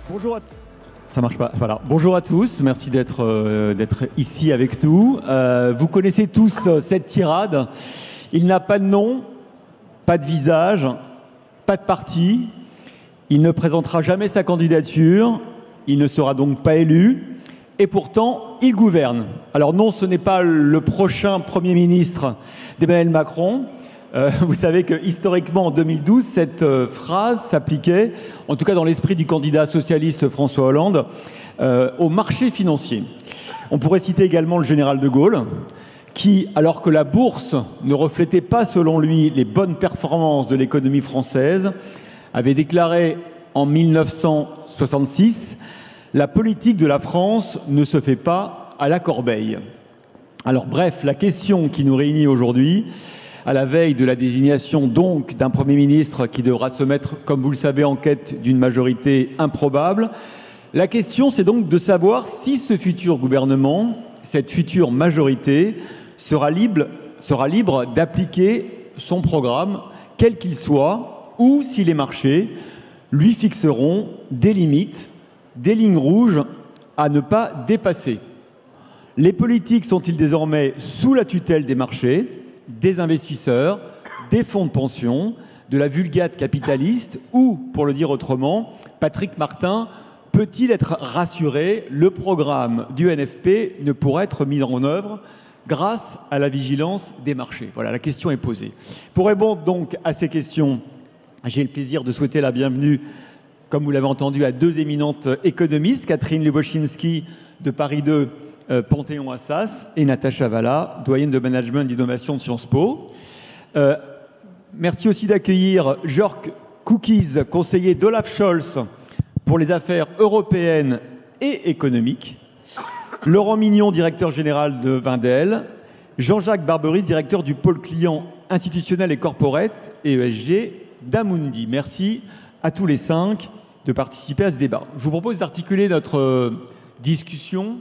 Bonjour à Ça marche pas. Voilà. Bonjour à tous. Merci d'être ici avec nous. Vous connaissez tous cette tirade. Il n'a pas de nom, pas de visage, pas de parti. Il ne présentera jamais sa candidature. Il ne sera donc pas élu. Et pourtant, il gouverne. Alors non, ce n'est pas le prochain Premier ministre d'Emmanuel Macron. Vous savez que historiquement, en 2012, cette phrase s'appliquait, en tout cas dans l'esprit du candidat socialiste François Hollande, au marché financier. On pourrait citer également le général de Gaulle, qui, alors que la bourse ne reflétait pas, selon lui, les bonnes performances de l'économie française, avait déclaré en 1966 « La politique de la France ne se fait pas à la corbeille ». Alors bref, la question qui nous réunit aujourd'hui, à la veille de la désignation donc d'un Premier ministre qui devra se mettre, comme vous le savez, en quête d'une majorité improbable. La question, c'est donc de savoir si ce futur gouvernement, cette future majorité, sera libre d'appliquer son programme, quel qu'il soit, ou si les marchés lui fixeront des limites, des lignes rouges à ne pas dépasser. Les politiques sont-ils désormais sous la tutelle des marchés, des investisseurs, des fonds de pension, de la vulgate capitaliste ou, pour le dire autrement, Patrick Martin peut-il être rassuré? Le programme du NFP ne pourra être mis en œuvre grâce à la vigilance des marchés. Voilà, la question est posée. Pour répondre donc à ces questions, j'ai le plaisir de souhaiter la bienvenue, comme vous l'avez entendu, à deux éminentes économistes, Catherine Luboszinski de Paris 2, Panthéon-Assas, et Natacha Valla, doyenne de management d'innovation de Sciences Po. Merci aussi d'accueillir Jörg Kukies, conseiller d'Olaf Scholz pour les affaires européennes et économiques, Laurent Mignon, directeur général de Wendel, Jean-Jacques Barberis, directeur du pôle client institutionnel et corporate et ESG d'Amundi. Merci à tous les cinq de participer à ce débat. Je vous propose d'articuler notre discussion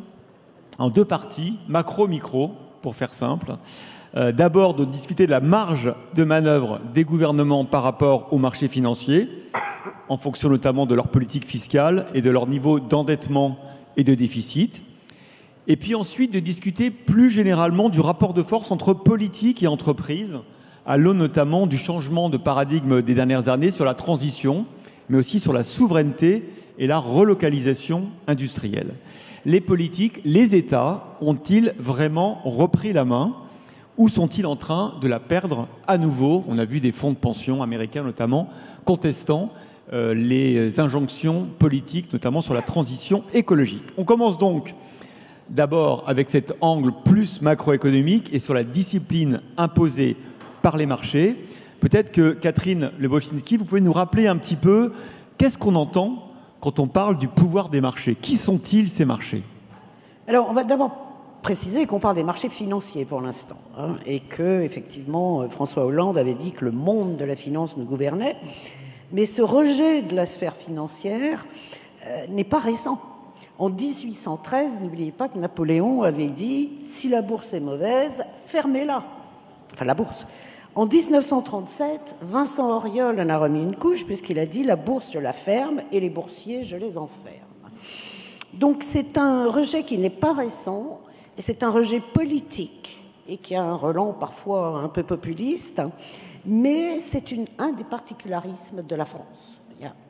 en deux parties, macro-micro, pour faire simple. D'abord, de discuter de la marge de manœuvre des gouvernements par rapport aux marchés financiers, en fonction notamment de leur politique fiscale et de leur niveau d'endettement et de déficit. Et puis ensuite, de discuter plus généralement du rapport de force entre politique et entreprise, à l'aune notamment du changement de paradigme des dernières années sur la transition, mais aussi sur la souveraineté et la relocalisation industrielle. Les politiques, les États, ont-ils vraiment repris la main ou sont-ils en train de la perdre à nouveau? On a vu des fonds de pension américains notamment contestant les injonctions politiques, notamment sur la transition écologique. On commence donc d'abord avec cet angle plus macroéconomique et sur la discipline imposée par les marchés. Peut-être que Catherine Luboszinski, vous pouvez nous rappeler un petit peu qu'est-ce qu'on entend quand on parle du pouvoir des marchés. Qui sont-ils, ces marchés? Alors, on va d'abord préciser qu'on parle des marchés financiers pour l'instant, et que, effectivement, François Hollande avait dit que le monde de la finance nous gouvernait. Mais ce rejet de la sphère financière n'est pas récent. En 1813, n'oubliez pas que Napoléon avait dit « si la bourse est mauvaise, fermez-la ». Enfin, la bourse. En 1937, Vincent Auriol en a remis une couche puisqu'il a dit « la bourse, je la ferme et les boursiers, je les enferme ». Donc c'est un rejet qui n'est pas récent et c'est un rejet politique et qui a un relent parfois un peu populiste, mais c'est un des particularismes de la France.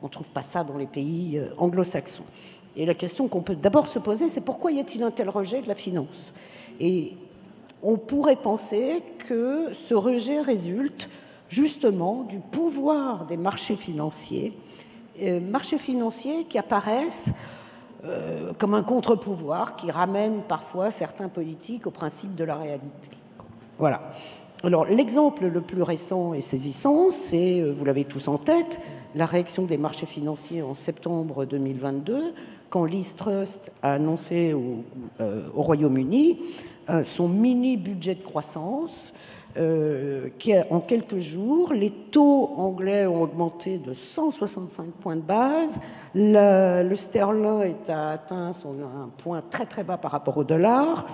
On ne trouve pas ça dans les pays anglo-saxons. Et la question qu'on peut d'abord se poser, c'est pourquoi y a-t-il un tel rejet de la finance? Et on pourrait penser que ce rejet résulte justement du pouvoir des marchés financiers qui apparaissent comme un contre-pouvoir qui ramène parfois certains politiques au principe de la réalité. Voilà. Alors, l'exemple le plus récent et saisissant, c'est, vous l'avez tous en tête, la réaction des marchés financiers en septembre 2022, quand Liz Truss a annoncé au Royaume-Uni son mini-budget de croissance, qui en quelques jours, les taux anglais ont augmenté de 165 points de base, le sterling a atteint un point très très bas par rapport au dollar,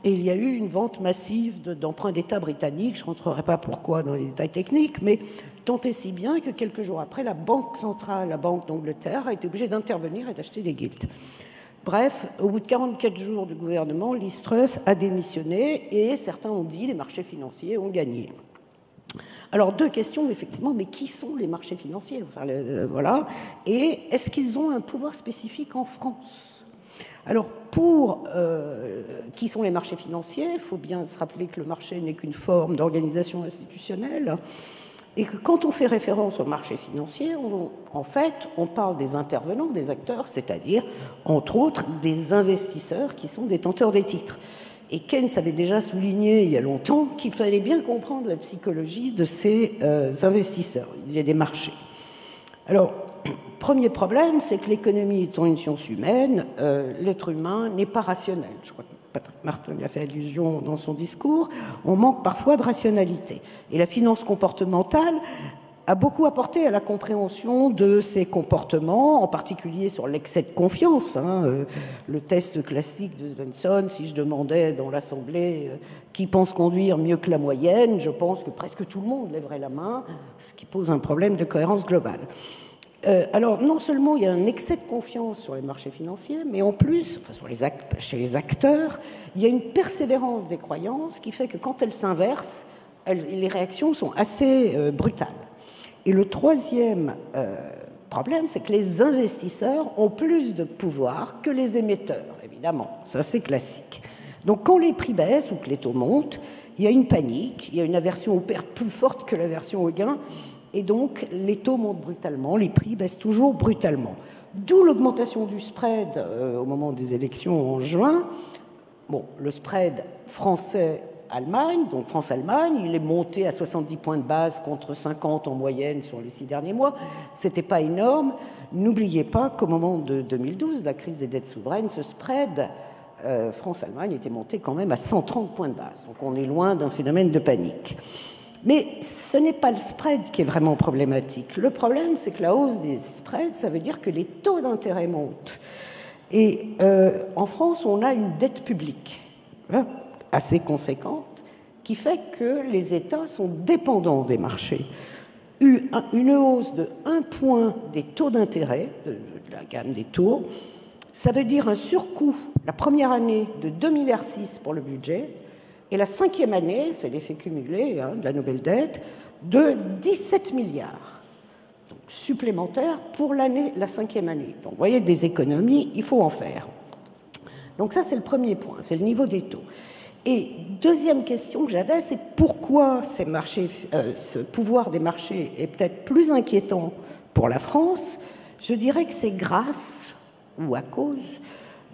et il y a eu une vente massive d'emprunts d'État britanniques. Je ne rentrerai pas pourquoi dans les détails techniques, mais tant et si bien que quelques jours après, la Banque centrale, la Banque d'Angleterre, a été obligée d'intervenir et d'acheter des gilts. Bref, au bout de 44 jours du gouvernement, Liz Truss a démissionné et certains ont dit que les marchés financiers ont gagné. Alors, deux questions, effectivement, mais qui sont les marchés financiers? Enfin, voilà. Et est-ce qu'ils ont un pouvoir spécifique en France? Alors, qui sont les marchés financiers? Il faut bien se rappeler que le marché n'est qu'une forme d'organisation institutionnelle et que quand on fait référence au marché financier, en fait, on parle des intervenants, des acteurs, c'est-à-dire, entre autres, des investisseurs qui sont détenteurs des titres. Et Keynes avait déjà souligné il y a longtemps qu'il fallait bien comprendre la psychologie de ces investisseurs. Il y a des marchés. Alors, premier problème, c'est que l'économie étant une science humaine, l'être humain n'est pas rationnel. Je crois que Patrick Martin y a fait allusion dans son discours. On manque parfois de rationalité. Et la finance comportementale a beaucoup apporté à la compréhension de ces comportements, en particulier sur l'excès de confiance. Le test classique de Svensson, si je demandais dans l'Assemblée qui pense conduire mieux que la moyenne, je pense que presque tout le monde lèverait la main, ce qui pose un problème de cohérence globale. Alors, non seulement il y a un excès de confiance sur les marchés financiers, mais en plus, chez les acteurs, il y a une persévérance des croyances qui fait que quand elles s'inversent, les réactions sont assez brutales. Et le troisième problème, c'est que les investisseurs ont plus de pouvoir que les émetteurs, évidemment. Ça, c'est classique. Donc, quand les prix baissent ou que les taux montent, il y a une panique, il y a une aversion aux pertes plus forte que l'aversion aux gains, et donc les taux montent brutalement, les prix baissent toujours brutalement. D'où l'augmentation du spread au moment des élections en juin. Bon, le spread français-Allemagne, donc France-Allemagne, il est monté à 70 points de base contre 50 en moyenne sur les 6 derniers mois. C'était pas énorme. N'oubliez pas qu'au moment de 2012, la crise des dettes souveraines, ce spread France-Allemagne était monté quand même à 130 points de base. Donc on est loin d'un phénomène de panique. Mais ce n'est pas le spread qui est vraiment problématique. Le problème, c'est que la hausse des spreads, ça veut dire que les taux d'intérêt montent. Et en France, on a une dette publique assez conséquente qui fait que les États sont dépendants des marchés. Une hausse de 1 point des taux d'intérêt, de la gamme des taux, ça veut dire un surcoût, la première année, de 2,6 milliards pour le budget, et la 5e année, c'est l'effet cumulé de la nouvelle dette, de 17 milliards donc, supplémentaires pour la 5e année. Donc vous voyez, des économies, il faut en faire. Donc ça, c'est le premier point, c'est le niveau des taux. Et deuxième question que j'avais, c'est pourquoi ce pouvoir des marchés est peut-être plus inquiétant pour la France. Je dirais que c'est grâce, ou à cause,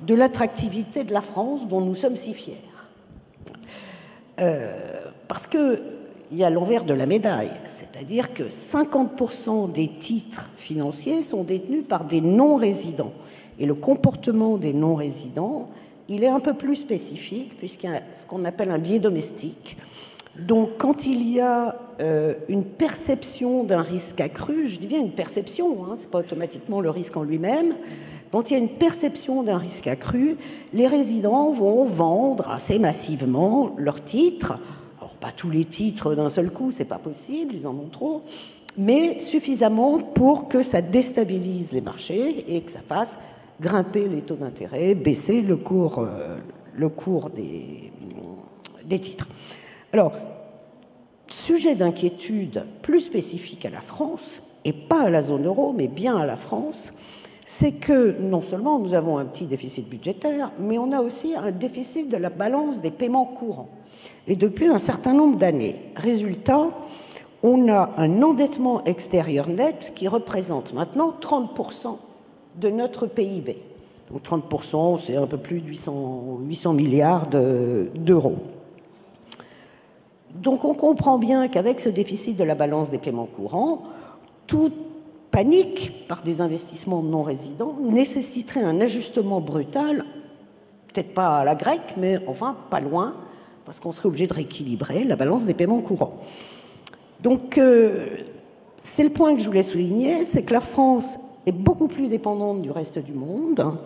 de l'attractivité de la France dont nous sommes si fiers. Parce qu'il y a l'envers de la médaille, c'est-à-dire que 50% des titres financiers sont détenus par des non-résidents. Et le comportement des non-résidents, il est un peu plus spécifique, puisqu'il y a ce qu'on appelle un biais domestique. Donc, quand il y a une perception d'un risque accru, je dis bien une perception, ce n'est pas automatiquement le risque en lui-même, quand il y a une perception d'un risque accru, les résidents vont vendre assez massivement leurs titres. Alors, pas tous les titres d'un seul coup, c'est pas possible, ils en ont trop, mais suffisamment pour que ça déstabilise les marchés et que ça fasse grimper les taux d'intérêt, baisser le cours des titres. Alors, sujet d'inquiétude plus spécifique à la France, et pas à la zone euro, mais bien à la France, c'est que non seulement nous avons un petit déficit budgétaire, mais on a aussi un déficit de la balance des paiements courants. Et depuis un certain nombre d'années. Résultat, on a un endettement extérieur net qui représente maintenant 30% de notre PIB. Donc 30%, c'est un peu plus de 800 milliards d'euros. Donc on comprend bien qu'avec ce déficit de la balance des paiements courants, toute panique par des investissements non résidents nécessiterait un ajustement brutal, peut-être pas à la grecque, mais enfin pas loin, parce qu'on serait obligé de rééquilibrer la balance des paiements courants. Donc c'est le point que je voulais souligner, c'est que la France est beaucoup plus dépendante du reste du monde.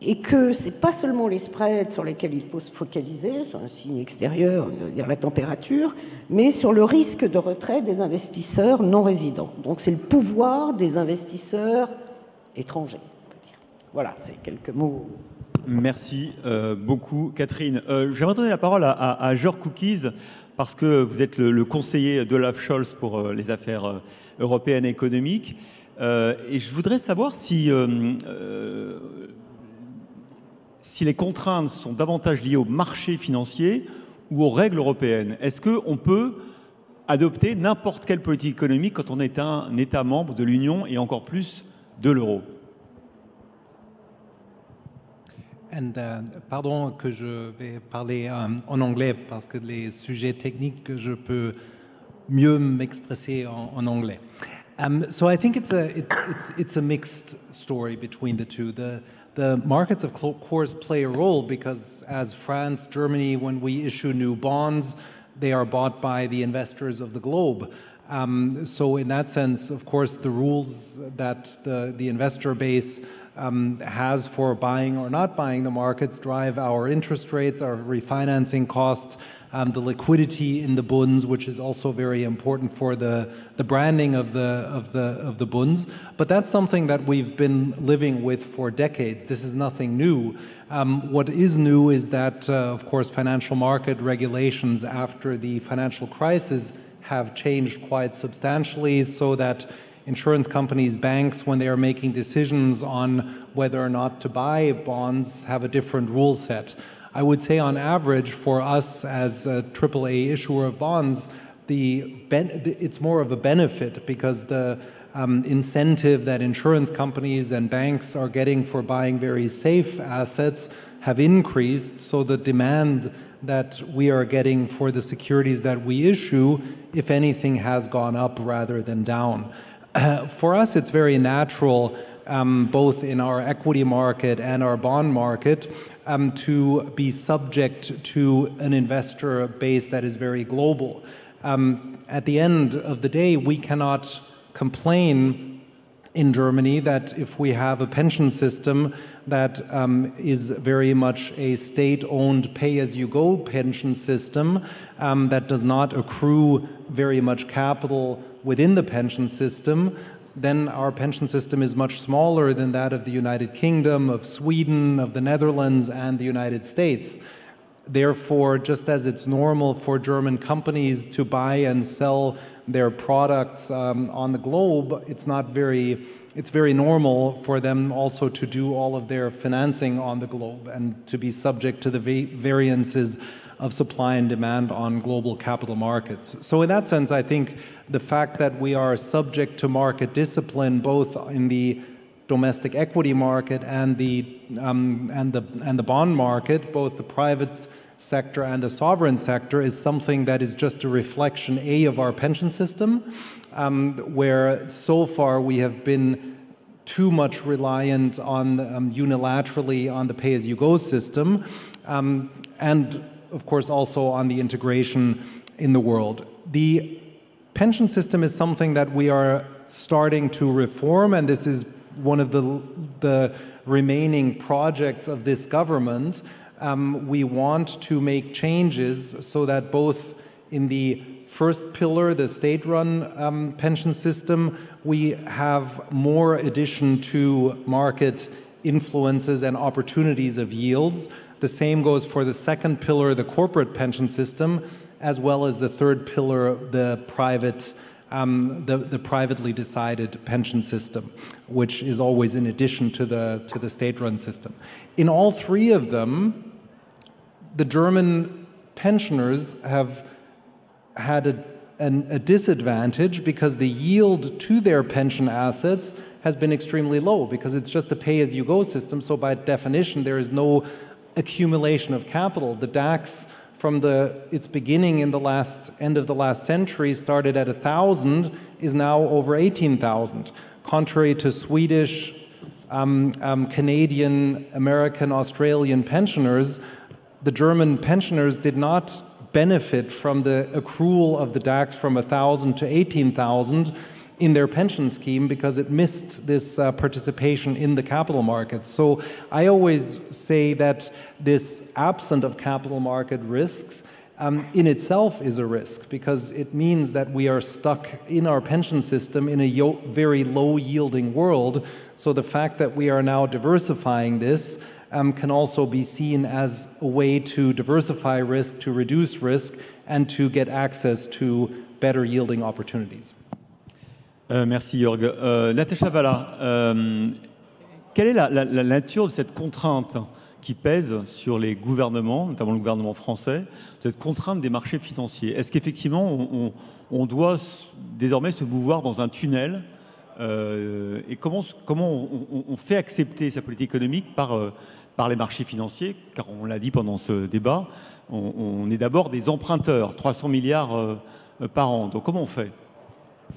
et que ce n'est pas seulement les spreads sur lesquels il faut se focaliser, sur un signe extérieur, dire la température, mais sur le risque de retrait des investisseurs non résidents. Donc c'est le pouvoir des investisseurs étrangers, on peut dire. Voilà, c'est quelques mots. Merci beaucoup, Catherine. J'aimerais donner la parole à Jörg Kukies, parce que vous êtes le conseiller d'Olaf Scholz pour les affaires européennes et économiques. Et je voudrais savoir si les contraintes sont davantage liées au marché financier ou aux règles européennes. Est-ce qu'on peut adopter n'importe quelle politique économique quand on est un État membre de l'Union et encore plus de l'euro? Pardon que je vais parler en anglais parce que les sujets techniques, je peux mieux m'exprimer en anglais. So I think it's a mixed story between the two. The markets, of course, play a role because as France, Germany, when we issue new bonds, they are bought by the investors of the globe. So in that sense, of course, the rules that the investor base has for buying or not buying the markets drive our interest rates, our refinancing costs, the liquidity in the bunds, which is also very important for the branding of the bunds. But that's something that we've been living with for decades. This is nothing new. What is new is that, of course, financial market regulations after the financial crisis have changed quite substantially, so that insurance companies, banks, when they are making decisions on whether or not to buy bonds, have a different rule set. I would say on average for us as a AAA issuer of bonds, it's more of a benefit because the incentive that insurance companies and banks are getting for buying very safe assets have increased, so the demand that we are getting for the securities that we issue, if anything, has gone up rather than down. For us, it's very natural, both in our equity market and our bond market, to be subject to an investor base that is very global. At the end of the day, we cannot complain in Germany that if we have a pension system that is very much a state-owned pay-as-you-go pension system that does not accrue very much capital within the pension system, then our pension system is much smaller than that of the United Kingdom, of Sweden, of the Netherlands, and the United States. Therefore, just as it's normal for German companies to buy and sell their products on the globe, it's very normal for them also to do all of their financing on the globe and to be subject to the variances of supply and demand on global capital markets. So in that sense, I think the fact that we are subject to market discipline, both in the domestic equity market and the bond market, both the private sector and the sovereign sector, is something that is just a reflection, A, of our pension system, where so far we have been too much reliant on unilaterally on the pay-as-you-go system, and of course also on the integration in the world. The pension system is something that we are starting to reform, and this is one of the remaining projects of this government. We want to make changes so that both in the first pillar, the state-run pension system, we have more addition to market influences and opportunities of yields. The same goes for the second pillar, the corporate pension system, as well as the third pillar, the privately decided pension system, which is always in addition to the state-run system. In all three of them, the German pensioners have had a disadvantage because the yield to their pension assets has been extremely low because it's just a pay-as-you-go system. So by definition, there is no accumulation of capital. The DAX from its beginning in the end of the last century started at 1,000, is now over 18,000. Contrary to Swedish, Canadian, American, Australian pensioners, the German pensioners did not benefit from the accrual of the DAX from 1,000 to 18,000. in their pension scheme because it missed this participation in the capital markets. So I always say that this absence of capital market risks in itself is a risk because it means that we are stuck in our pension system in a very low yielding world. So the fact that we are now diversifying this can also be seen as a way to diversify risk, to reduce risk, and to get access to better yielding opportunities. Merci Jörg. Natacha Valla, quelle est la nature de cette contrainte qui pèse sur les gouvernements, notamment le gouvernement français, cette contrainte des marchés financiers? Est-ce qu'effectivement on doit désormais se mouvoir dans un tunnel et comment on fait accepter sa politique économique par les marchés financiers? Car on l'a dit pendant ce débat, on est d'abord des emprunteurs, 300 milliards par an. Donc comment on fait?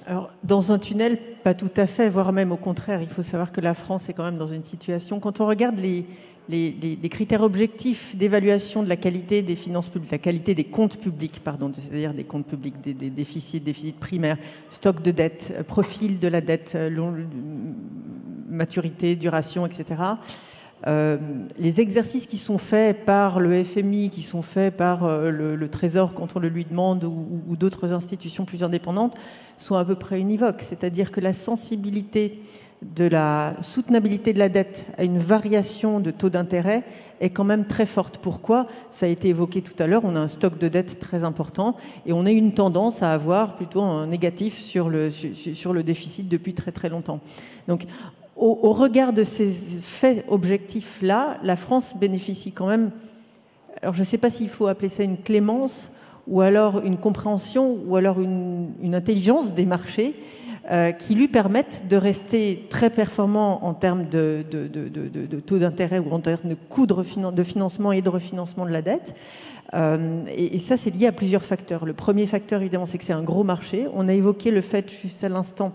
Alors, dans un tunnel, pas tout à fait, voire même au contraire. Il faut savoir que la France est quand même dans une situation... Quand on regarde les critères objectifs d'évaluation de la qualité des finances publiques, la qualité des comptes publics, pardon, c'est-à-dire des comptes publics, des déficits primaires, stock de dette, profil de la dette, maturité, duration, etc., les exercices qui sont faits par le FMI, qui sont faits par le Trésor quand on le lui demande ou d'autres institutions plus indépendantes sont à peu près univoques. C'est-à-dire que la sensibilité de la soutenabilité de la dette à une variation de taux d'intérêt est quand même très forte. Pourquoi? Ça a été évoqué tout à l'heure, on a un stock de dette très important et on a une tendance à avoir plutôt un négatif sur le déficit depuis très très longtemps. Donc, au regard de ces faits objectifs-là, la France bénéficie quand même, alors je ne sais pas s'il faut appeler ça une clémence, ou alors une compréhension, ou alors une intelligence des marchés qui lui permettent de rester très performant en termes de taux d'intérêt ou en termes de coûts de financement et de refinancement de la dette. Et ça, c'est lié à plusieurs facteurs. Le premier facteur, évidemment, c'est que c'est un gros marché. On a évoqué le fait, juste à l'instant,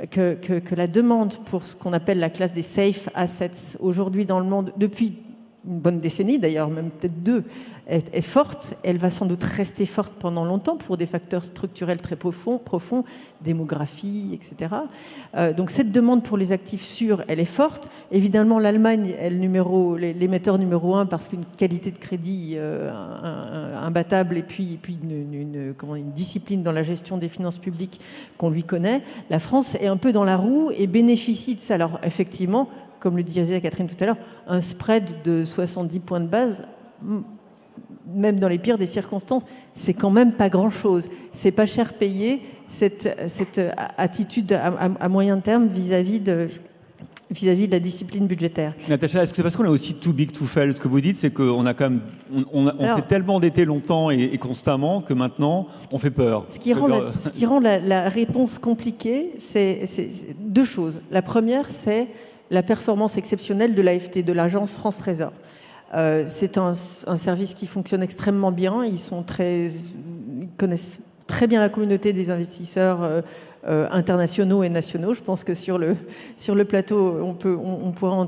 que la demande pour ce qu'on appelle la classe des safe assets aujourd'hui dans le monde, depuis une bonne décennie d'ailleurs, même peut-être deux, est forte. Elle va sans doute rester forte pendant longtemps pour des facteurs structurels très profonds, démographie, etc. Donc cette demande pour les actifs sûrs, elle est forte. Évidemment, l'Allemagne est l'émetteur numéro 1 parce qu'une qualité de crédit imbattable et puis une discipline dans la gestion des finances publiques qu'on lui connaît. La France est un peu dans la roue et bénéficie de ça. Alors effectivement, comme le disait Catherine tout à l'heure, un spread de 70 points de base, même dans les pires des circonstances, c'est quand même pas grand-chose. C'est pas cher payé, cette attitude à moyen terme vis-à-vis de la discipline budgétaire. Natacha, est-ce que c'est parce qu'on est aussi too big to fail? Ce que vous dites, c'est qu'on a quand même, on s'est tellement endetté longtemps et constamment que maintenant, on fait peur. Ce qui rend la réponse compliquée, c'est deux choses. La première, c'est la performance exceptionnelle de l'AFT, de l'agence France Trésor. C'est un service qui fonctionne extrêmement bien. Ils connaissent très bien la communauté des investisseurs internationaux et nationaux. Je pense que sur le plateau, on pourra en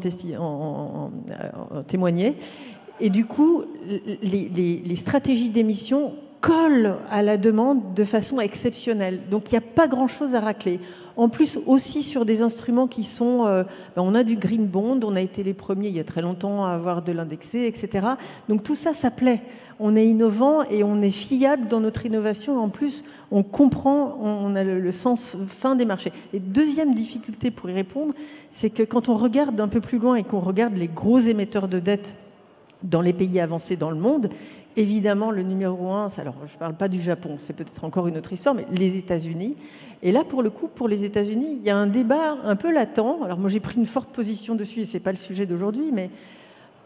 témoigner. Et du coup, les stratégies d'émission collent à la demande de façon exceptionnelle. Donc, il n'y a pas grand-chose à racler. En plus, aussi sur des instruments qui sont... on a du green bond, on a été les premiers il y a très longtemps à avoir de l'indexé, etc. Donc tout ça, ça plaît. On est innovant et on est fiable dans notre innovation. En plus, on comprend, on a le sens fin des marchés. Et deuxième difficulté pour y répondre, c'est que quand on regarde un peu plus loin et qu'on regarde les gros émetteurs de dette dans les pays avancés dans le monde, évidemment, le numéro 1, alors je ne parle pas du Japon, c'est peut-être encore une autre histoire, mais les États-Unis. Et là, pour le coup, pour les États-Unis, il y a un débat un peu latent. Alors moi, j'ai pris une forte position dessus, et ce n'est pas le sujet d'aujourd'hui, mais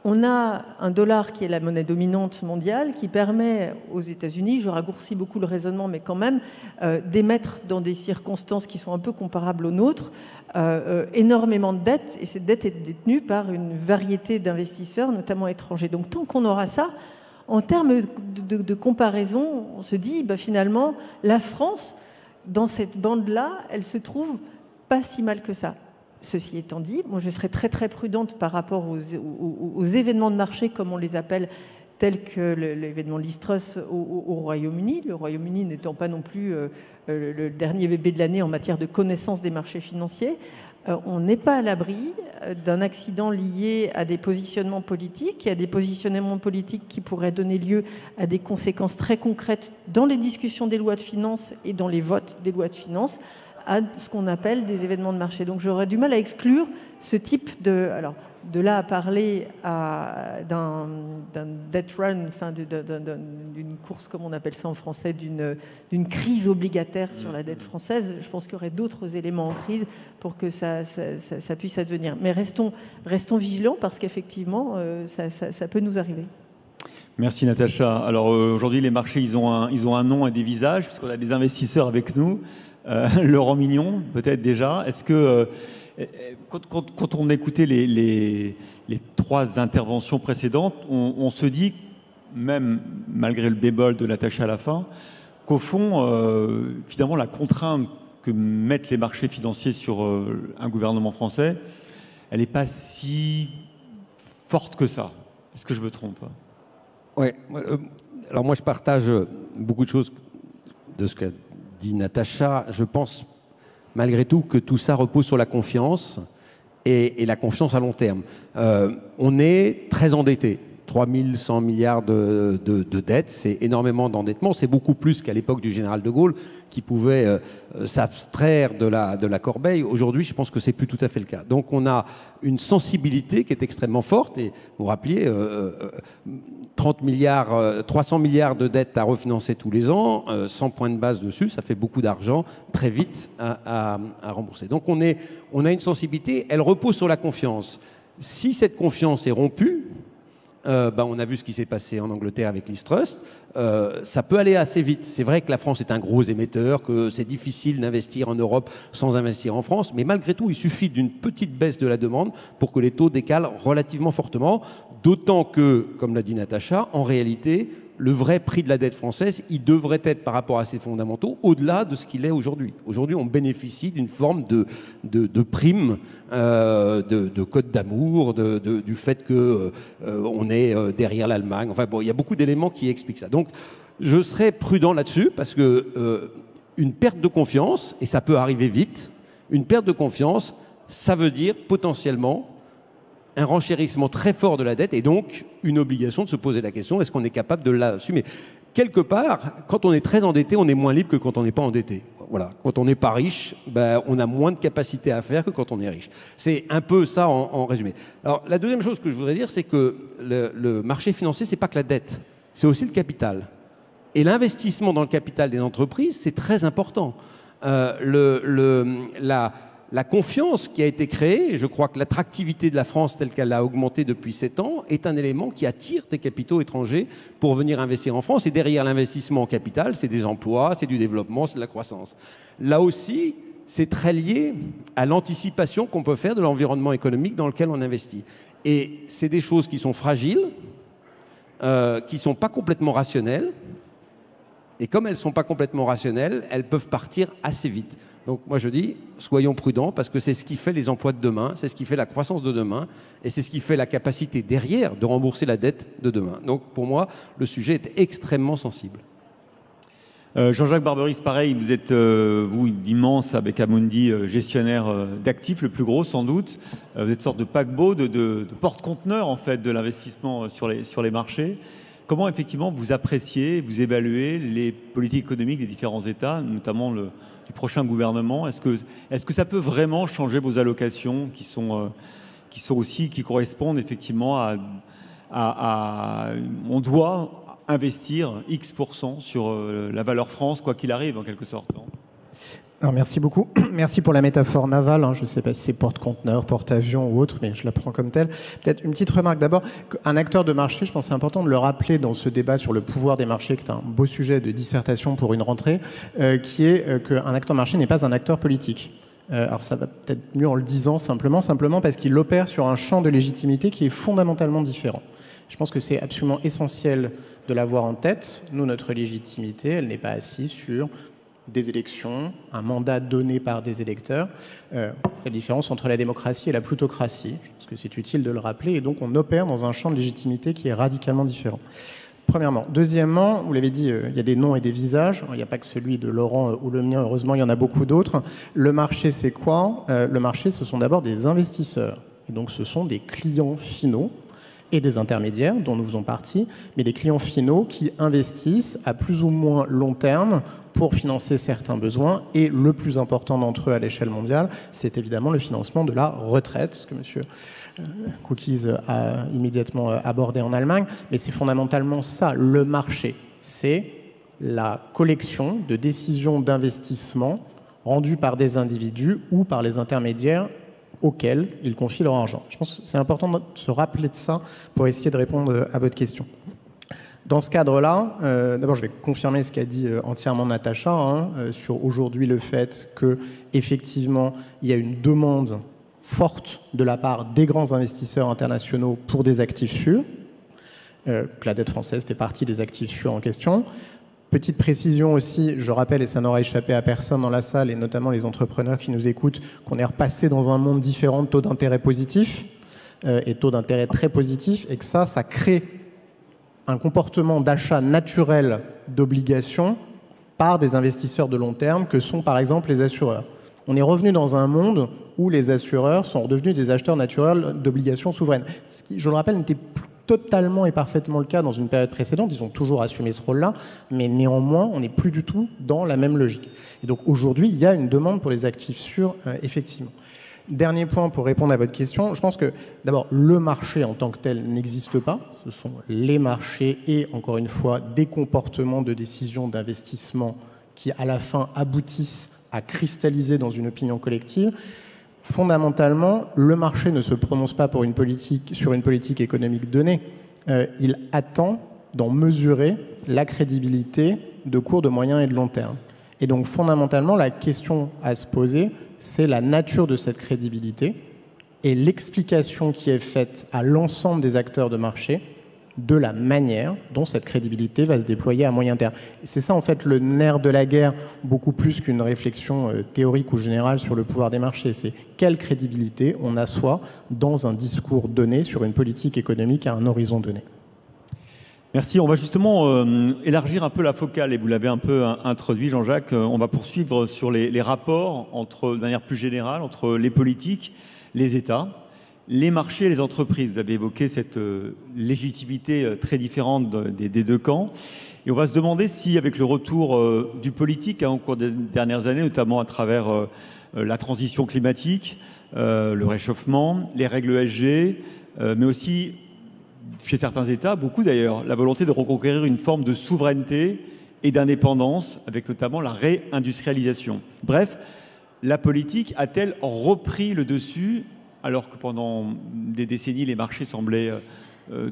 on a un dollar qui est la monnaie dominante mondiale, qui permet aux États-Unis, je raccourcis beaucoup le raisonnement, mais quand même, d'émettre dans des circonstances qui sont un peu comparables aux nôtres, énormément de dettes, et cette dette est détenue par une variété d'investisseurs, notamment étrangers. Donc tant qu'on aura ça, en termes de comparaison, on se dit, finalement, la France, dans cette bande-là, elle se trouve pas si mal que ça. Ceci étant dit, moi, je serais très très prudente par rapport aux événements de marché, comme on les appelle, tel que l'événement Liz Truss au Royaume-Uni, le Royaume-Uni n'étant pas non plus le dernier bébé de l'année en matière de connaissance des marchés financiers. On n'est pas à l'abri d'un accident lié à des positionnements politiques, et à des positionnements politiques qui pourraient donner lieu à des conséquences très concrètes dans les discussions des lois de finances et dans les votes des lois de finances, à ce qu'on appelle des événements de marché. Donc j'aurais du mal à exclure ce type de... Alors, de là à parler d'un debt run, enfin d'une course, comme on appelle ça en français, d'une crise obligataire sur la dette française, je pense qu'il y aurait d'autres éléments en crise pour que ça puisse advenir. Mais restons vigilants parce qu'effectivement, ça peut nous arriver. Merci Natacha. Alors aujourd'hui, les marchés, ils ont un nom et des visages, puisqu'on a des investisseurs avec nous. Laurent Mignon, peut-être déjà. Est-ce que... Quand on écoutait les 3 interventions précédentes, on se dit, même malgré le bémol de Natacha à la fin, qu'au fond, finalement, la contrainte que mettent les marchés financiers sur un gouvernement français, elle n'est pas si forte que ça. Est-ce que je me trompe? Oui. Alors moi, je partage beaucoup de choses de ce qu'a dit Natacha. Je pense malgré tout que tout ça repose sur la confiance et la confiance à long terme. On est très endetté. 3100 milliards de dettes, c'est énormément d'endettement. C'est beaucoup plus qu'à l'époque du général de Gaulle qui pouvait s'abstraire de la corbeille. Aujourd'hui, je pense que c'est plus tout à fait le cas. Donc on a une sensibilité qui est extrêmement forte. Et vous vous rappelez, 300 milliards de dettes à refinancer tous les ans, 100 points de base dessus, ça fait beaucoup d'argent très vite à rembourser. Donc on a une sensibilité, elle repose sur la confiance. Si cette confiance est rompue, on a vu ce qui s'est passé en Angleterre avec Liz Truss, ça peut aller assez vite. C'est vrai que la France est un gros émetteur, que c'est difficile d'investir en Europe sans investir en France, mais malgré tout, il suffit d'une petite baisse de la demande pour que les taux décalent relativement fortement, d'autant que, comme l'a dit Natacha, en réalité, le vrai prix de la dette française, il devrait être par rapport à ses fondamentaux au-delà de ce qu'il est aujourd'hui. Aujourd'hui, on bénéficie d'une forme de prime, de code d'amour, du fait qu'on est derrière l'Allemagne. Enfin bon, il y a beaucoup d'éléments qui expliquent ça. Donc, je serais prudent là-dessus parce que une perte de confiance, et ça peut arriver vite, une perte de confiance, ça veut dire potentiellement un renchérissement très fort de la dette et donc une obligation de se poser la question, est-ce qu'on est capable de l'assumer? Quelque part, quand on est très endetté, on est moins libre que quand on n'est pas endetté. Voilà. Quand on n'est pas riche, on a moins de capacité à faire que quand on est riche. C'est un peu ça en résumé. Alors, la deuxième chose que je voudrais dire, c'est que le marché financier, c'est pas que la dette, c'est aussi le capital. Et l'investissement dans le capital des entreprises, c'est très important. La confiance qui a été créée, et je crois que l'attractivité de la France telle qu'elle a augmenté depuis 7 ans, est un élément qui attire des capitaux étrangers pour venir investir en France. Et derrière l'investissement en capital, c'est des emplois, c'est du développement, c'est de la croissance. Là aussi, c'est très lié à l'anticipation qu'on peut faire de l'environnement économique dans lequel on investit. Et c'est des choses qui sont fragiles, qui ne sont pas complètement rationnelles. Et comme elles ne sont pas complètement rationnelles, elles peuvent partir assez vite. Donc moi je dis, soyons prudents parce que c'est ce qui fait les emplois de demain, c'est ce qui fait la croissance de demain et c'est ce qui fait la capacité derrière de rembourser la dette de demain. Donc pour moi, le sujet est extrêmement sensible. Jean-Jacques Barberis, pareil, vous êtes, vous, d'immense avec Amundi, gestionnaire d'actifs, le plus gros sans doute. Vous êtes une sorte de paquebot, de porte-conteneur en fait de l'investissement sur les marchés. Comment effectivement vous appréciez, vous évaluez les politiques économiques des différents États, notamment du prochain gouvernement? Est-ce que ça peut vraiment changer vos allocations qui correspondent effectivement à on doit investir X% sur la valeur France, quoi qu'il arrive en quelque sorte, non? Alors merci beaucoup. Merci pour la métaphore navale. Je ne sais pas si c'est porte-conteneur, porte-avions ou autre, mais je la prends comme telle. Peut-être une petite remarque d'abord. Un acteur de marché, je pense que c'est important de le rappeler dans ce débat sur le pouvoir des marchés, qui est un beau sujet de dissertation pour une rentrée, qui est qu'un acteur de marché n'est pas un acteur politique. Alors ça va peut-être mieux en le disant simplement parce qu'il opère sur un champ de légitimité qui est fondamentalement différent. Je pense que c'est absolument essentiel de l'avoir en tête. Nous, notre légitimité, elle n'est pas assise sur des élections, un mandat donné par des électeurs. C'est la différence entre la démocratie et la plutocratie. Je pense que c'est utile de le rappeler. Et donc, on opère dans un champ de légitimité qui est radicalement différent. Premièrement. Deuxièmement, vous l'avez dit, il y a des noms et des visages. Il n'y a pas que celui de Laurent ou le mien, heureusement, il y en a beaucoup d'autres. Le marché, c'est quoi? Le marché, ce sont d'abord des investisseurs. Et donc, ce sont des clients finaux et des intermédiaires, dont nous faisons partie, mais des clients finaux qui investissent à plus ou moins long terme pour financer certains besoins. Et le plus important d'entre eux à l'échelle mondiale, c'est évidemment le financement de la retraite, ce que M. Cookies a immédiatement abordé en Allemagne. Mais c'est fondamentalement ça, le marché. C'est la collection de décisions d'investissement rendues par des individus ou par les intermédiaires auxquels ils confient leur argent. Je pense que c'est important de se rappeler de ça pour essayer de répondre à votre question. Dans ce cadre-là, d'abord je vais confirmer ce qu'a dit entièrement Natacha sur aujourd'hui le fait qu'effectivement il y a une demande forte de la part des grands investisseurs internationaux pour des actifs sûrs, que la dette française fait partie des actifs sûrs en question. Petite précision aussi, je rappelle, et ça n'aura échappé à personne dans la salle, et notamment les entrepreneurs qui nous écoutent, qu'on est repassé dans un monde différent de taux d'intérêt positifs et taux d'intérêt très positifs, et que ça crée un comportement d'achat naturel d'obligations par des investisseurs de long terme que sont par exemple les assureurs. On est revenu dans un monde où les assureurs sont redevenus des acheteurs naturels d'obligations souveraines. Ce qui, je le rappelle, n'était plus totalement et parfaitement le cas dans une période précédente. Ils ont toujours assumé ce rôle-là, mais néanmoins, on n'est plus du tout dans la même logique. Et donc aujourd'hui, il y a une demande pour les actifs sûrs, effectivement. Dernier point pour répondre à votre question, je pense que d'abord, le marché en tant que tel n'existe pas. Ce sont les marchés et, encore une fois, des comportements de décision d'investissement qui, à la fin, aboutissent à cristalliser dans une opinion collective. Fondamentalement, le marché ne se prononce pas sur une politique économique donnée. Il attend d'en mesurer la crédibilité de court, de moyen et de long terme. Et donc, fondamentalement, la question à se poser, c'est la nature de cette crédibilité et l'explication qui est faite à l'ensemble des acteurs de marché de la manière dont cette crédibilité va se déployer à moyen terme. C'est ça, en fait, le nerf de la guerre, beaucoup plus qu'une réflexion théorique ou générale sur le pouvoir des marchés. C'est quelle crédibilité on assoit dans un discours donné sur une politique économique à un horizon donné. Merci. On va justement élargir un peu la focale, et vous l'avez un peu introduit, Jean-Jacques. On va poursuivre sur les rapports, de manière plus générale, entre les politiques, les États, les marchés et les entreprises. Vous avez évoqué cette légitimité très différente des deux camps. Et on va se demander si, avec le retour du politique au cours des dernières années, notamment à travers la transition climatique, le réchauffement, les règles ESG, mais aussi, chez certains États, beaucoup d'ailleurs, la volonté de reconquérir une forme de souveraineté et d'indépendance, avec notamment la réindustrialisation. Bref, la politique a-t-elle repris le dessus, alors que pendant des décennies, les marchés semblaient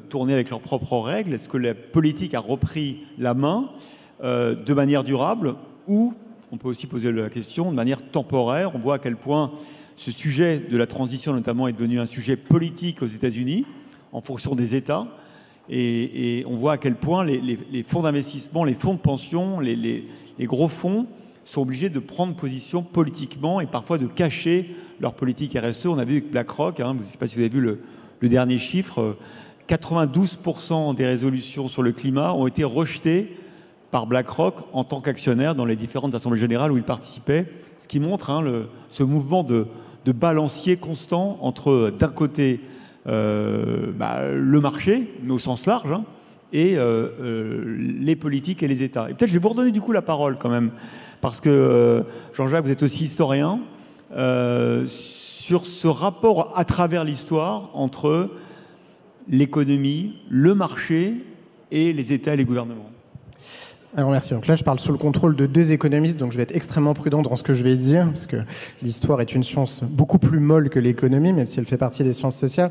tourner avec leurs propres règles? Est-ce que la politique a repris la main de manière durable, ou, on peut aussi poser la question, de manière temporaire? On voit à quel point ce sujet de la transition, notamment, est devenu un sujet politique aux États-Unis, en fonction des États, et on voit à quel point les fonds d'investissement, les fonds de pension, les gros fonds sont obligés de prendre position politiquement et parfois de cacher leur politique RSE. On a vu avec BlackRock, je ne sais pas si vous avez vu le dernier chiffre, 92% des résolutions sur le climat ont été rejetées par BlackRock en tant qu'actionnaire dans les différentes assemblées générales où il participait, ce qui montre ce mouvement de balancier constant entre, d'un côté, le marché, mais au sens large, et les politiques et les États. Et peut-être je vais vous redonner du coup la parole quand même, parce que Jean-Jacques, vous êtes aussi historien, sur ce rapport à travers l'histoire entre l'économie, le marché et les États et les gouvernements. Alors merci. Donc là, je parle sous le contrôle de deux économistes, donc je vais être extrêmement prudent dans ce que je vais dire, parce que l'histoire est une science beaucoup plus molle que l'économie, même si elle fait partie des sciences sociales.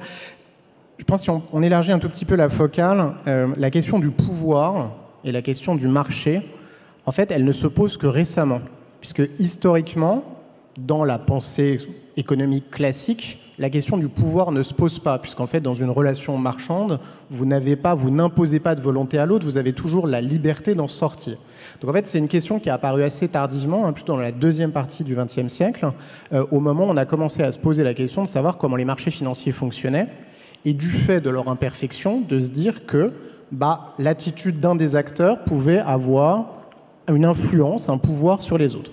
Je pense que si on élargit un tout petit peu la focale, la question du pouvoir et la question du marché, en fait, elle ne se pose que récemment, puisque historiquement, dans la pensée économique classique, la question du pouvoir ne se pose pas, puisqu'en fait, dans une relation marchande, vous n'imposez pas de volonté à l'autre, vous avez toujours la liberté d'en sortir. Donc en fait, c'est une question qui est apparue assez tardivement, plutôt dans la deuxième partie du XXe siècle, au moment où on a commencé à se poser la question de savoir comment les marchés financiers fonctionnaient, et du fait de leur imperfection, de se dire que l'attitude d'un des acteurs pouvait avoir une influence, un pouvoir sur les autres.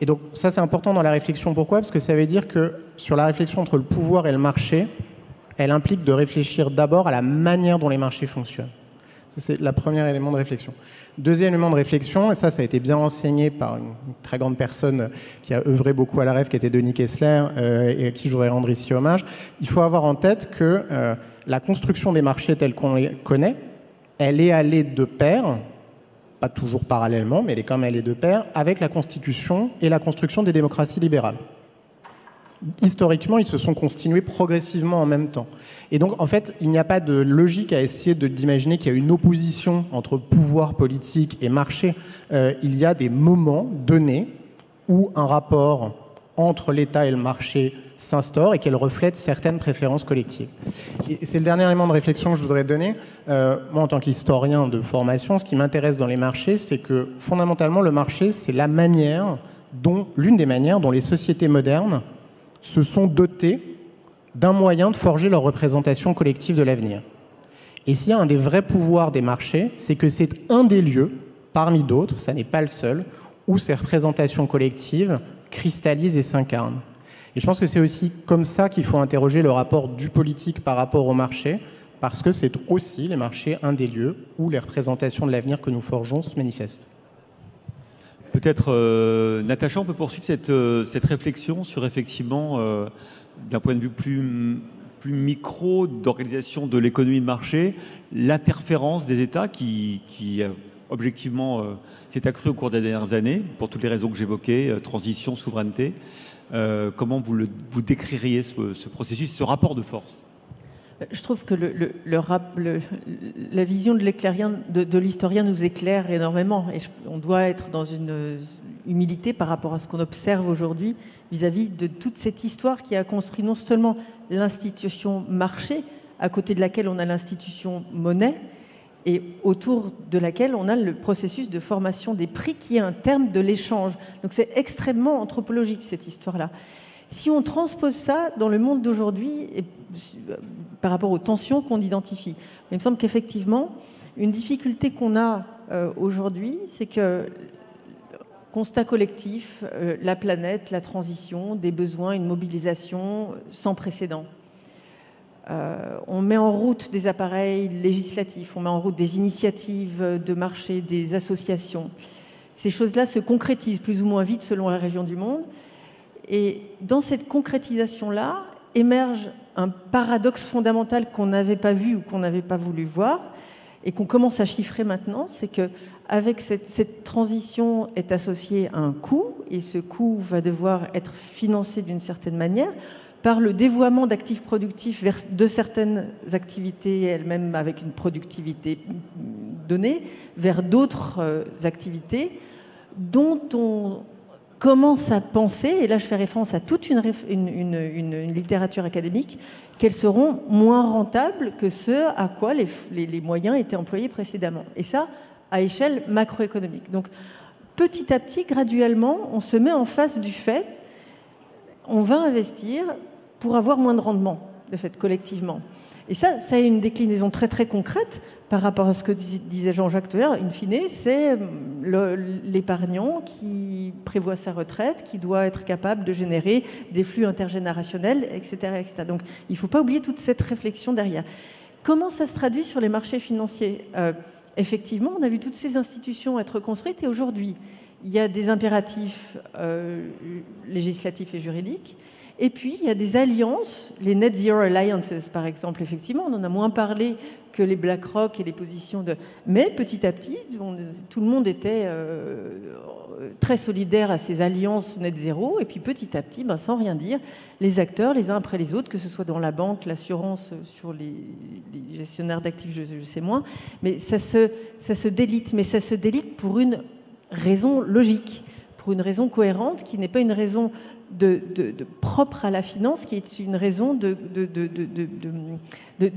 Et donc ça, c'est important dans la réflexion. Pourquoi ? Parce que ça veut dire que sur la réflexion entre le pouvoir et le marché, elle implique de réfléchir d'abord à la manière dont les marchés fonctionnent. Ça, c'est le premier élément de réflexion. Deuxième élément de réflexion, et ça a été bien enseigné par une très grande personne qui a œuvré beaucoup à la REF, qui était Denis Kessler, et à qui je voudrais rendre ici hommage. Il faut avoir en tête que la construction des marchés tels qu'on les connaît, elle est allée de pair, pas toujours parallèlement, mais elle est quand même allée de pair, avec la constitution et la construction des démocraties libérales. Historiquement, ils se sont continués progressivement en même temps. Et donc, en fait, il n'y a pas de logique à essayer d'imaginer qu'il y a une opposition entre pouvoir politique et marché. Il y a des moments donnés où un rapport entre l'État et le marché s'instaure et qu'elle reflète certaines préférences collectives. Et c'est le dernier élément de réflexion que je voudrais donner. Moi, en tant qu'historien de formation, ce qui m'intéresse dans les marchés, c'est que fondamentalement, le marché, c'est l'une des manières dont les sociétés modernes se sont dotées d'un moyen de forger leur représentation collective de l'avenir. Et s'il y a un des vrais pouvoirs des marchés, c'est que c'est un des lieux, parmi d'autres, ça n'est pas le seul, où ces représentations collectives cristallisent et s'incarnent. Et je pense que c'est aussi comme ça qu'il faut interroger le rapport du politique par rapport au marché, parce que c'est aussi, les marchés, un des lieux où les représentations de l'avenir que nous forgeons se manifestent. Peut-être, Natacha, on peut poursuivre cette réflexion sur effectivement, d'un point de vue plus micro d'organisation de l'économie de marché, l'interférence des États qui objectivement, s'est accrue au cours des dernières années, pour toutes les raisons que j'évoquais, transition, souveraineté. Comment vous décririez ce processus, ce rapport de force ? Je trouve que la vision de l'historien nous éclaire énormément. Et on doit être dans une humilité par rapport à ce qu'on observe aujourd'hui vis-à-vis de toute cette histoire qui a construit non seulement l'institution marché, à côté de laquelle on a l'institution monnaie, et autour de laquelle on a le processus de formation des prix qui est un terme de l'échange. Donc c'est extrêmement anthropologique, cette histoire-là. Si on transpose ça dans le monde d'aujourd'hui, par rapport aux tensions qu'on identifie, il me semble qu'effectivement, une difficulté qu'on a aujourd'hui, c'est que constat collectif, la planète, la transition, des besoins, une mobilisation sans précédent. On met en route des appareils législatifs, on met en route des initiatives de marché, des associations. Ces choses-là se concrétisent plus ou moins vite selon la région du monde. Et dans cette concrétisation-là, émerge un paradoxe fondamental qu'on n'avait pas vu ou qu'on n'avait pas voulu voir et qu'on commence à chiffrer maintenant, c'est qu'avec cette transition est associée à un coût, et ce coût va devoir être financé d'une certaine manière par le dévoiement d'actifs productifs de certaines activités, elles-mêmes avec une productivité donnée, vers d'autres activités dont on commence à penser, et là je fais référence à toute une littérature académique, qu'elles seront moins rentables que ce à quoi les moyens étaient employés précédemment. Et ça, à échelle macroéconomique. Donc, petit à petit, graduellement, on se met en face du fait, on va investir pour avoir moins de rendement, de fait, collectivement. Et ça a une déclinaison très très concrète par rapport à ce que disait Jean-Jacques tout à l'heure. In fine, c'est l'épargnant qui prévoit sa retraite, qui doit être capable de générer des flux intergénérationnels, etc. etc. Donc il ne faut pas oublier toute cette réflexion derrière. Comment ça se traduit sur les marchés financiers ? Effectivement, on a vu toutes ces institutions être construites, et aujourd'hui, il y a des impératifs législatifs et juridiques. Et puis, il y a des alliances, les Net Zero Alliances, par exemple, effectivement, on en a moins parlé que les BlackRock et les positions de... Mais petit à petit, tout le monde était très solidaire à ces alliances Net Zero, et puis petit à petit, sans rien dire, les acteurs, les uns après les autres, que ce soit dans la banque, l'assurance, sur les gestionnaires d'actifs, je sais moins, mais ça se délite. Mais ça se délite pour une raison logique. pour une raison cohérente, qui n'est pas une raison propre à la finance, qui est une raison de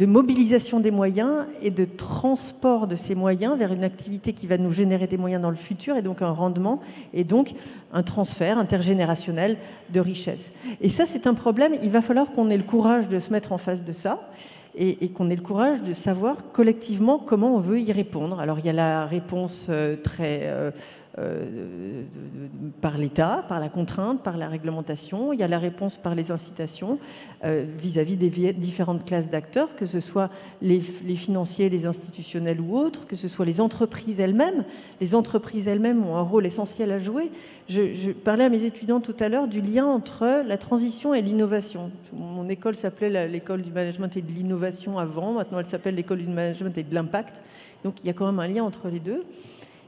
mobilisation des moyens et de transport de ces moyens vers une activité qui va nous générer des moyens dans le futur, et donc un rendement, et donc un transfert intergénérationnel de richesse. Et ça, c'est un problème. Il va falloir qu'on ait le courage de se mettre en face de ça, et qu'on ait le courage de savoir collectivement comment on veut y répondre. Alors, il y a la réponse par l'État, par la contrainte, par la réglementation. Il y a la réponse par les incitations vis-à-vis des différentes classes d'acteurs, que ce soit les financiers, les institutionnels ou autres, que ce soit les entreprises elles-mêmes. Les entreprises elles-mêmes ont un rôle essentiel à jouer. Je parlais à mes étudiants tout à l'heure du lien entre la transition et l'innovation. Mon école s'appelait l'école du management et de l'innovation avant. Maintenant, elle s'appelle l'école du management et de l'impact. Donc, il y a quand même un lien entre les deux.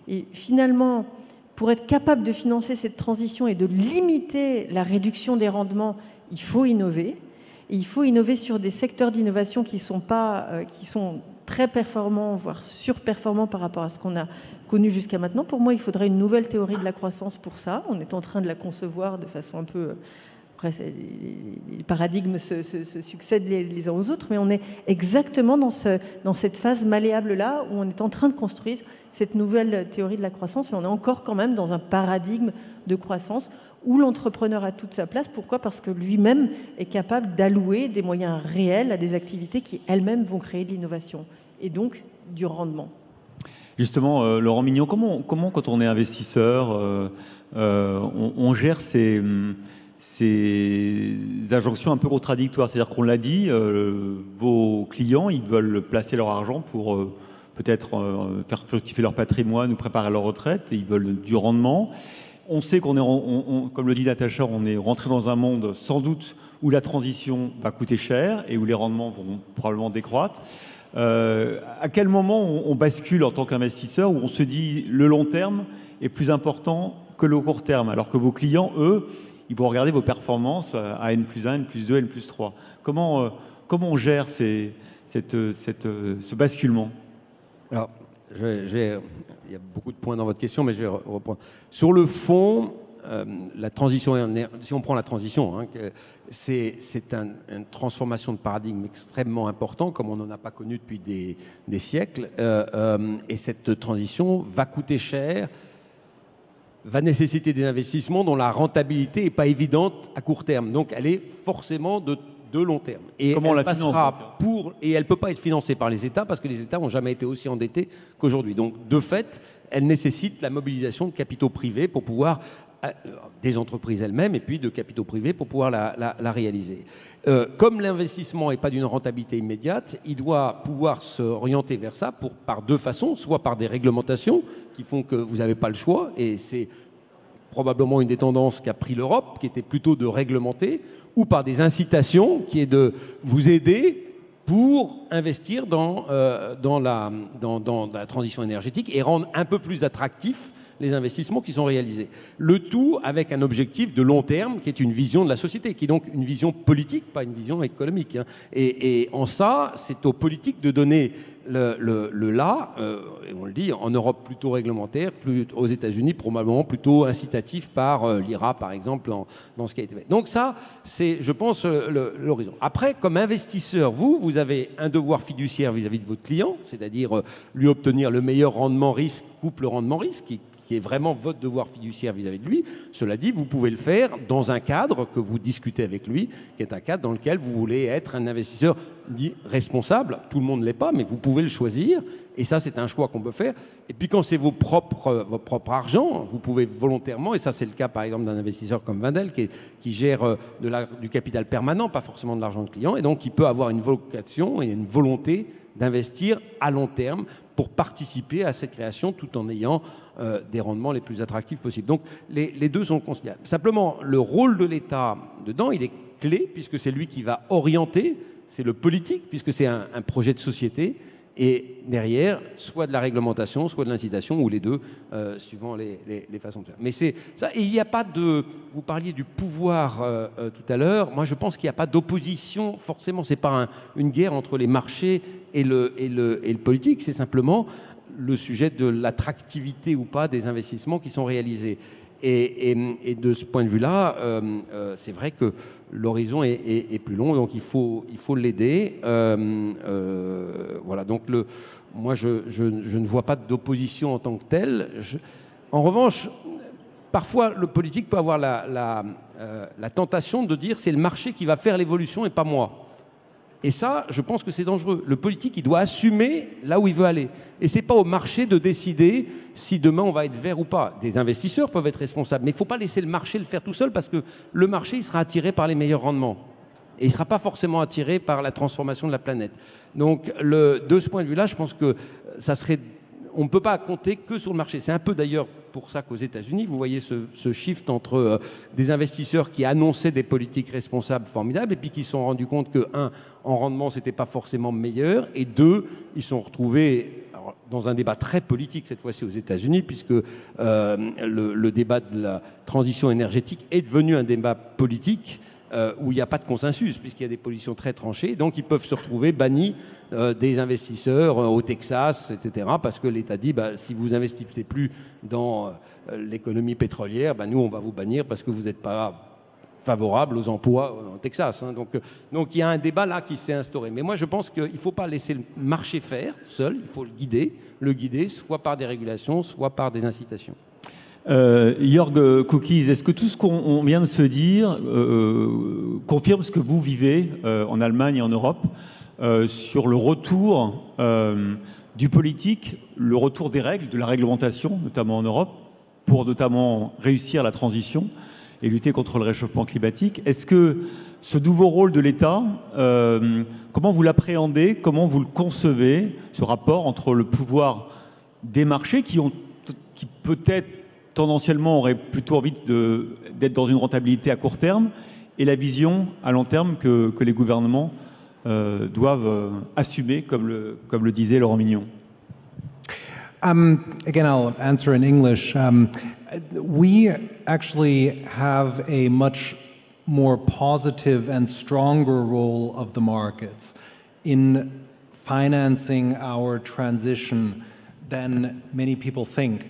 Et finalement, pour être capable de financer cette transition et de limiter la réduction des rendements, il faut innover. Et il faut innover sur des secteurs d'innovation qui sont très performants, voire surperformants par rapport à ce qu'on a connu jusqu'à maintenant. Pour moi, il faudrait une nouvelle théorie de la croissance pour ça. On est en train de la concevoir de façon un peu... Après, les paradigmes se succèdent les uns aux autres, mais on est exactement dans cette phase malléable-là où on est en train de construire cette nouvelle théorie de la croissance, mais on est encore quand même dans un paradigme de croissance où l'entrepreneur a toute sa place. Pourquoi ? Parce que lui-même est capable d'allouer des moyens réels à des activités qui elles-mêmes vont créer de l'innovation et donc du rendement. Justement, Laurent Mignon, comment quand on est investisseur, on gère ces injonctions un peu contradictoires? C'est-à-dire qu'on l'a dit, vos clients, ils veulent placer leur argent pour peut-être faire fructifier leur patrimoine ou préparer leur retraite, et ils veulent du rendement. On sait qu'on est, comme le dit Natacha, on est rentré dans un monde sans doute où la transition va coûter cher et où les rendements vont probablement décroître. À quel moment on bascule en tant qu'investisseur, où on se dit le long terme est plus important que le court terme, alors que vos clients, eux, ils vont regarder vos performances à N+1, N+2, N+3. Comment on gère ce basculement? Alors, il y a beaucoup de points dans votre question, mais je vais reprendre. Sur le fond, la transition, si on prend la transition, hein, c'est une transformation de paradigme extrêmement important, comme on n'en a pas connu depuis des siècles. Et cette transition va coûter cher, va nécessiter des investissements dont la rentabilité n'est pas évidente à court terme. Donc, elle est forcément de long terme. Et comment elle passera et elle ne peut pas être financée par les États parce que les États n'ont jamais été aussi endettés qu'aujourd'hui. Donc, de fait, elle nécessite la mobilisation de capitaux privés pour pouvoir, des entreprises elles-mêmes et puis de capitaux privés pour pouvoir la réaliser. Comme l'investissement n'est pas d'une rentabilité immédiate, il doit pouvoir s'orienter vers ça par deux façons, soit par des réglementations qui font que vous n'avez pas le choix, et c'est probablement une des tendances qu'a pris l'Europe, qui était plutôt de réglementer, ou par des incitations, qui est de vous aider pour investir dans la transition énergétique et rendre un peu plus attractifs les investissements qui sont réalisés. Le tout avec un objectif de long terme qui est une vision de la société, qui est donc une vision politique, pas une vision économique. Hein. Et en ça, c'est aux politiques de donner le là, et on le dit, en Europe plutôt réglementaire, aux États-Unis probablement plutôt incitatif par l'IRA par exemple, dans ce qui a été fait. Donc ça, c'est, je pense, l'horizon. Après, comme investisseur, vous avez un devoir fiduciaire vis-à-vis de votre client, c'est-à-dire lui obtenir le meilleur rendement risque, couple rendement risque, qui est vraiment votre devoir fiduciaire vis-à-vis de lui. Cela dit, vous pouvez le faire dans un cadre que vous discutez avec lui, qui est un cadre dans lequel vous voulez être un investisseur dit responsable. Tout le monde ne l'est pas, mais vous pouvez le choisir. Et ça, c'est un choix qu'on peut faire. Et puis quand c'est votre propre argent, vous pouvez volontairement, et ça c'est le cas par exemple d'un investisseur comme Wendel, qui gère du capital permanent, pas forcément de l'argent de client, et donc qui peut avoir une vocation et une volonté d'investir à long terme pour participer à cette création tout en ayant des rendements les plus attractifs possibles. Donc les deux sont conciliables. Simplement, le rôle de l'État dedans, il est clé puisque c'est lui qui va orienter, c'est le politique puisque c'est un projet de société, et derrière, soit de la réglementation, soit de l'incitation, ou les deux, suivant les façons de faire. Mais c'est ça, et il n'y a pas de... Vous parliez du pouvoir tout à l'heure, moi je pense qu'il n'y a pas d'opposition, forcément, c'est pas une guerre entre les marchés et le politique, c'est simplement le sujet de l'attractivité ou pas des investissements qui sont réalisés. Et de ce point de vue-là, c'est vrai que l'horizon est plus long, donc il faut l'aider. Voilà, donc moi, je ne vois pas d'opposition en tant que telle. En revanche, parfois, le politique peut avoir la tentation de dire c'est le marché qui va faire l'évolution et pas moi. Et ça, je pense que c'est dangereux. Le politique, il doit assumer là où il veut aller. Et ce n'est pas au marché de décider si demain on va être vert ou pas. Des investisseurs peuvent être responsables, mais il ne faut pas laisser le marché le faire tout seul parce que le marché, il sera attiré par les meilleurs rendements. Et il ne sera pas forcément attiré par la transformation de la planète. Donc, de ce point de vue-là, je pense que ça serait... On ne peut pas compter que sur le marché. C'est un peu d'ailleurs pour ça qu'aux États-Unis, vous voyez ce shift entre des investisseurs qui annonçaient des politiques responsables formidables et puis qui se sont rendus compte que, un, en rendement, ce n'était pas forcément meilleur, et deux, ils se sont retrouvés dans un débat très politique cette fois-ci aux États-Unis, puisque le débat de la transition énergétique est devenu un débat politique où il n'y a pas de consensus, puisqu'il y a des positions très tranchées. Donc, ils peuvent se retrouver bannis des investisseurs au Texas, etc., parce que l'État dit, si vous n'investissez plus dans l'économie pétrolière, nous, on va vous bannir parce que vous n'êtes pas favorable aux emplois au Texas. Hein. Donc, il y a un débat là qui s'est instauré. Mais moi, je pense qu'il ne faut pas laisser le marché faire seul, il faut le guider soit par des régulations, soit par des incitations. Jörg Cookies, est-ce que tout ce qu'on vient de se dire confirme ce que vous vivez en Allemagne et en Europe sur le retour du politique, le retour des règles, de la réglementation, notamment en Europe, pour notamment réussir la transition et lutter contre le réchauffement climatique? Est-ce que ce nouveau rôle de l'État, comment vous l'appréhendez, comment vous le concevez, ce rapport entre le pouvoir des marchés qui peut-être tendanciellement auraient plutôt envie d'être dans une rentabilité à court terme et la vision à long terme que les gouvernements doivent assumer, comme le disait Laurent Mignon? Again, I'll answer in English. We actually have a much more positive and stronger role of the markets in financing our transition than many people think.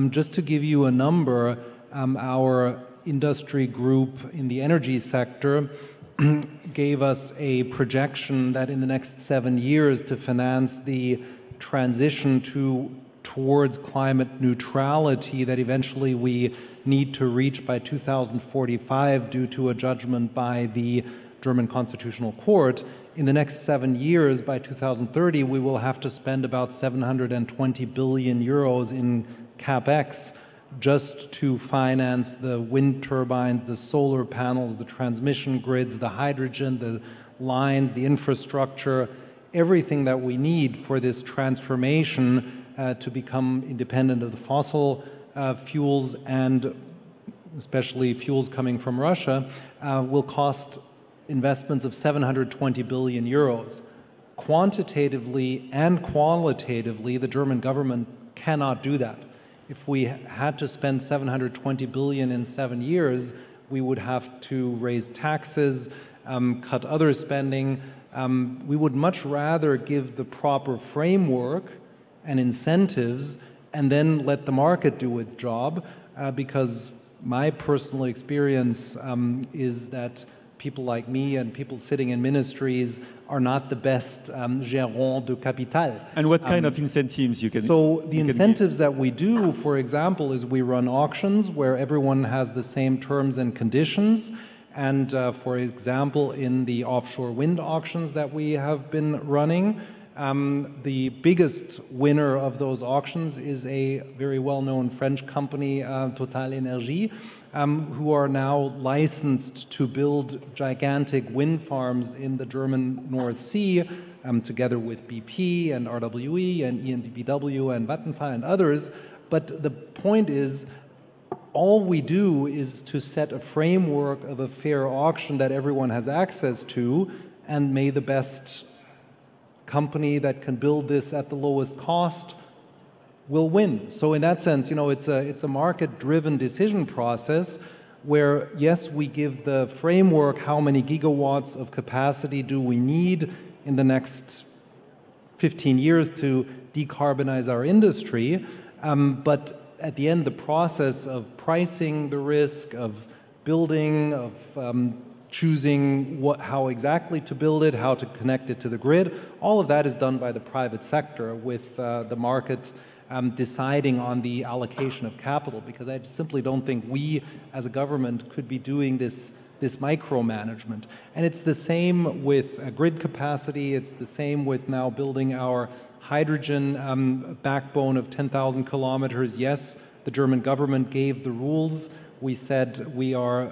Just to give you a number, our industry group in the energy sector gave us a projection that in the next 7 years to finance the transition towards climate neutrality that eventually we need to reach by 2045 due to a judgment by the German Constitutional Court. In the next 7 years, by 2030, we will have to spend about 720 billion euros in CapEx just to finance the wind turbines, the solar panels, the transmission grids, the hydrogen, the lines, the infrastructure, everything that we need for this transformation to become independent of the fossil fuels, and especially fuels coming from Russia, will cost investments of 720 billion euros. Quantitatively and qualitatively, the German government cannot do that. If we had to spend 720 billion in 7 years, we would have to raise taxes, cut other spending. We would much rather give the proper framework and incentives and then let the market do its job, because my personal experience is that people like me and people sitting in ministries are not the best gérants de capital. And what kind of incentives you can... So the incentives that we do, for example, is we run auctions where everyone has the same terms and conditions. And for example, in the offshore wind auctions that we have been running, the biggest winner of those auctions is a very well-known French company, Total Energy, who are now licensed to build gigantic wind farms in the German North Sea, together with BP and RWE and EnBW and Vattenfall and others. But the point is, all we do is to set a framework of a fair auction that everyone has access to, and may the best company that can build this at the lowest cost will win. So in that sense, it's a market-driven decision process where, yes, we give the framework, how many gigawatts of capacity do we need in the next 15 years to decarbonize our industry, but at the end, the process of pricing the risk, of building, of choosing how exactly to build it, how to connect it to the grid, all of that is done by the private sector with the market deciding on the allocation of capital, because I simply don't think we as a government could be doing this micromanagement. And it's the same with grid capacity, it's the same with now building our hydrogen backbone of 10,000 kilometers. Yes, the German government gave the rules. We said we are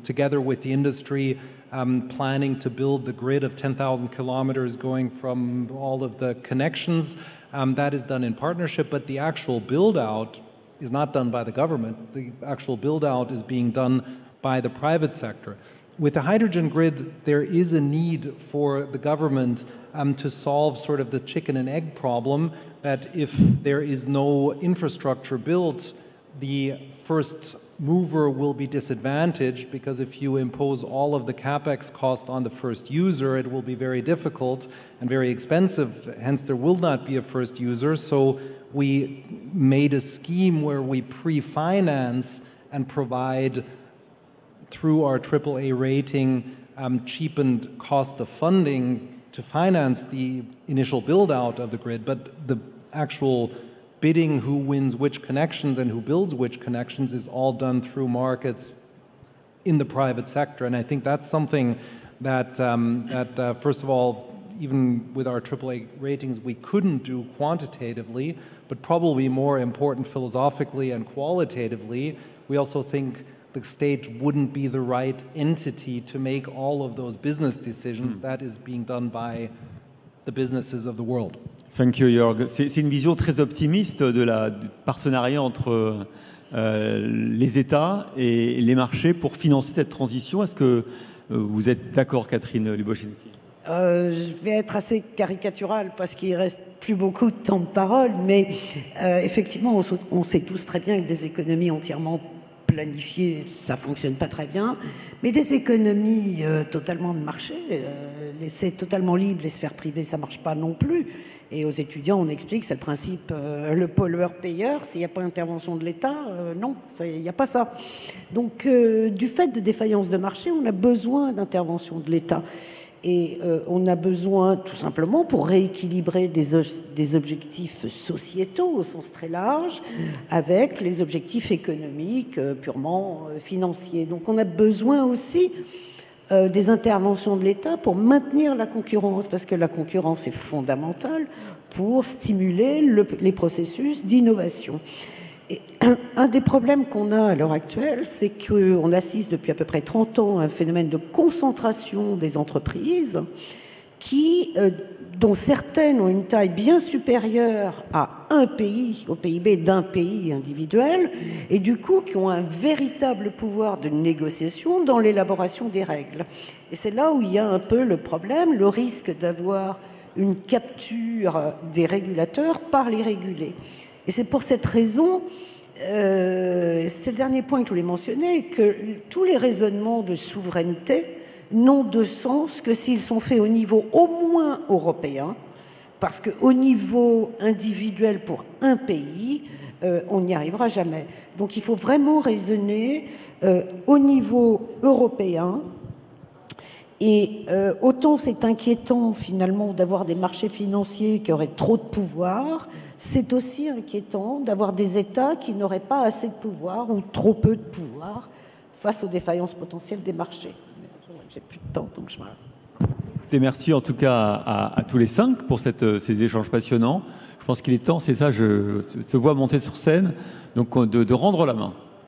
together with the industry planning to build the grid of 10,000 kilometers going from all of the connections. That is done in partnership, but the actual build-out is not done by the government. The actual build-out is being done by the private sector. With the hydrogen grid, there is a need for the government to solve sort of the chicken and egg problem, that if there is no infrastructure built, the first mover will be disadvantaged, because if you impose all of the capex cost on the first user, it will be very difficult and very expensive. Hence, there will not be a first user. So we made a scheme where we pre-finance and provide, through our AAA rating, cheapened cost of funding to finance the initial build-out of the grid. But the actual bidding, who wins which connections and who builds which connections, is all done through markets in the private sector. And I think that's something that, first of all, even with our AAA ratings, we couldn't do quantitatively, but probably more important philosophically and qualitatively, we also think the state wouldn't be the right entity to make all of those business decisions. That is being done by the businesses of the world. Thank you, Jörg. C'est une vision très optimiste du partenariat entre les États et les marchés pour financer cette transition. Est-ce que vous êtes d'accord, Catherine Luboszinski? Je vais être assez caricaturale parce qu'il ne reste plus beaucoup de temps de parole, mais effectivement, on sait tous très bien que des économies entièrement planifiées, ça ne fonctionne pas très bien, mais des économies totalement de marché, laisser totalement libre les sphères privées, ça ne marche pas non plus. Et aux étudiants, on explique, c'est le principe, le pollueur-payeur, s'il n'y a pas d'intervention de l'État, non, il n'y a pas ça. Donc, du fait de défaillance de marché, on a besoin d'intervention de l'État. Et on a besoin, tout simplement, pour rééquilibrer des objectifs sociétaux au sens très large, avec les objectifs économiques purement financiers. Donc, on a besoin aussi des interventions de l'État pour maintenir la concurrence, parce que la concurrence est fondamentale pour stimuler les processus d'innovation. Et un des problèmes qu'on a à l'heure actuelle, c'est qu'on assiste depuis à peu près 30 ans à un phénomène de concentration des entreprises dont certaines ont une taille bien supérieure à un pays, au PIB d'un pays individuel, et du coup qui ont un véritable pouvoir de négociation dans l'élaboration des règles. Et c'est là où il y a un peu le problème, le risque d'avoir une capture des régulateurs par les régulés. Et c'est pour cette raison, c'était le dernier point que je voulais mentionner, que tous les raisonnements de souveraineté n'ont de sens que s'ils sont faits au niveau au moins européen, parce qu'au niveau individuel pour un pays, on n'y arrivera jamais. Donc il faut vraiment raisonner au niveau européen. Et autant c'est inquiétant finalement d'avoir des marchés financiers qui auraient trop de pouvoir, c'est aussi inquiétant d'avoir des États qui n'auraient pas assez de pouvoir ou trop peu de pouvoir face aux défaillances potentielles des marchés. J'ai plus de temps, donc je m'arrête. Merci en tout cas à tous les 5 pour ces échanges passionnants. Je pense qu'il est temps, c'est ça, je te vois monter sur scène, donc de rendre la main.